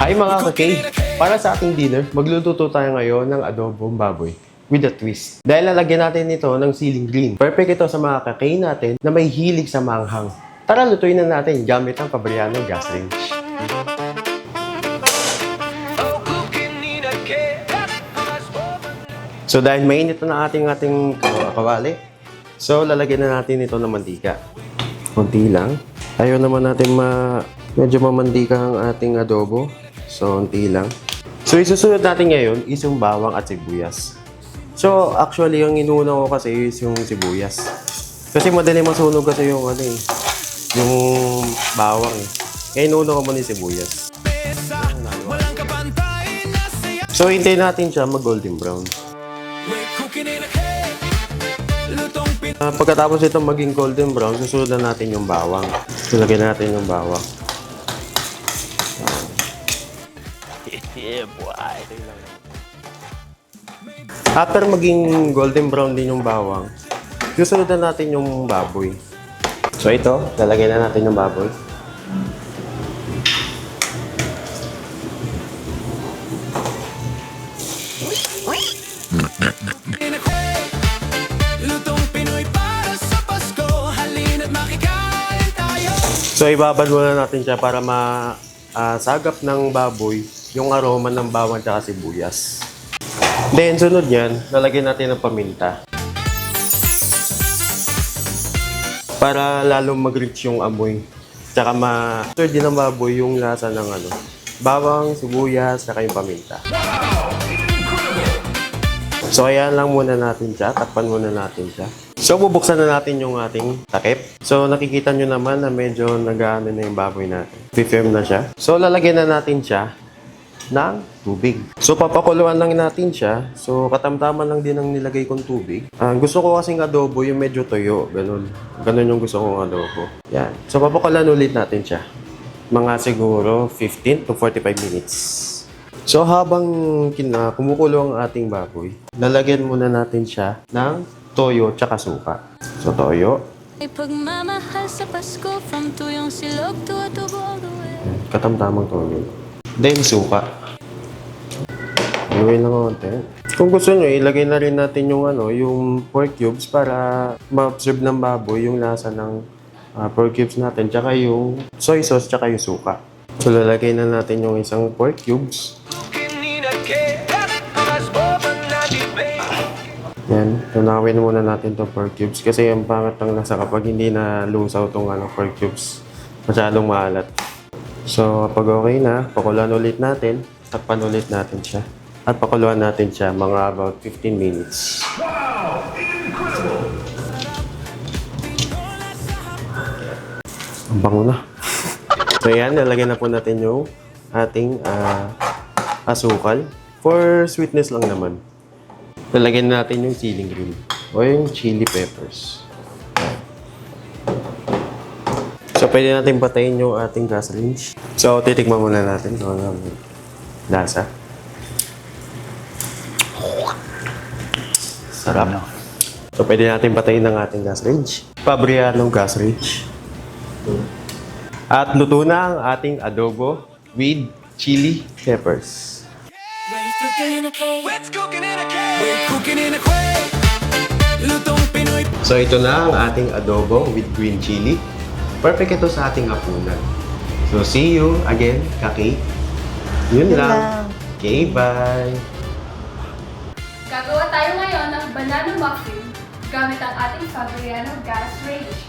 Hi mga ka-K! Para sa ating dinner, magluluto tayo ngayon ng adobong baboy with a twist. Dahil lalagyan natin ito ng siling green. Perfect ito sa mga ka-K natin na may hilig sa manghang. Tara, lutuin na natin gamit ang Fabriano gas range. So dahil mainit na ating kawali, so lalagyan na natin ito ng mantika. Kunti lang. Ayaw naman natin medyo mamandika ang ating adobo. So, unti lang. So, isusunod natin ngayon is yung bawang at sibuyas. So, actually, yung inuna ko kasi is yung sibuyas. Kasi madali masunog kasi yung yung bawang eh. Kaya inuna ko muna yung sibuyas. So, hintayin natin siya mag-golden brown. Pagkatapos ito maging golden brown, susunod na natin yung bawang. So, lagyan natin yung bawang. Yeah, boy. After maging golden brown din yung bawang, susunod na natin yung baboy. So ito, lalagyan na natin yung baboy. So ibabad muna natin siya para masagap ng baboy yung aroma ng bawang at sibuyas. Then, sunod yan, lalagyan natin ng paminta. Para lalong mag-reach yung amoy. Tsaka ma-stir din ng baboy yung lasa ng bawang, sibuyas, tsaka yung paminta. So, ayan lang muna natin siya. Takpan muna natin siya. So, bubuksan na natin yung ating takip. So, nakikita nyo naman na medyo nag-ano na yung baboy natin. Firm na siya. So, lalagyan na natin siya ng tubig. So, papakuluan lang natin siya. So, katamtaman lang din ang nilagay kong tubig. Gusto ko kasing adobo yung medyo toyo. Ganun yung gusto kong adobo. Yan. So, papakuluan ulit natin siya. Mga siguro 15 to 45 minutes. So, habang kumukulo ang ating baboy, lalagyan muna natin siya ng toyo tsaka suka. So, toyo. Ipagmamahal sa Pasko from tuyong silog to adobo all the way. Katamtamang toyo. Then, suka. Iluin lang konti. Kung gusto nyo, ilagay na rin natin yung pork cubes para ma-absorb ng baboy yung lasa ng pork cubes natin. Tsaka yung soy sauce, tsaka yung suka. So, lalagay na natin yung isang pork cubes. Yan. Tunawin muna natin itong pork cubes kasi ang pangat ng lasa kapag hindi na lusaw itong pork cubes. Masyadong maalat. So, pag okay na, pakuluan ulit natin. Takpan ulit natin siya. At pakuluan natin siya mga about 15 minutes. Ang bango na. So, yan. Lalagyan na po natin yung ating asukal. For sweetness lang naman. Lalagyan natin yung siling green o yung chili peppers. So, pwede natin patayin yung ating gas range. So, titikman muna natin kung ano lasa. Sarap. So, pwede natin patayin ang ating gas range. Fabriano gas range. At luto na ang ating adobo with chili peppers. So, ito na ang ating adobo with green chili. Perfect ito sa ating hapunan. So, see you again, Kaki. Yun lang. Okay, bye. Gagawa tayo ngayon ng banana muffin gamit ang ating Fabriano gas range.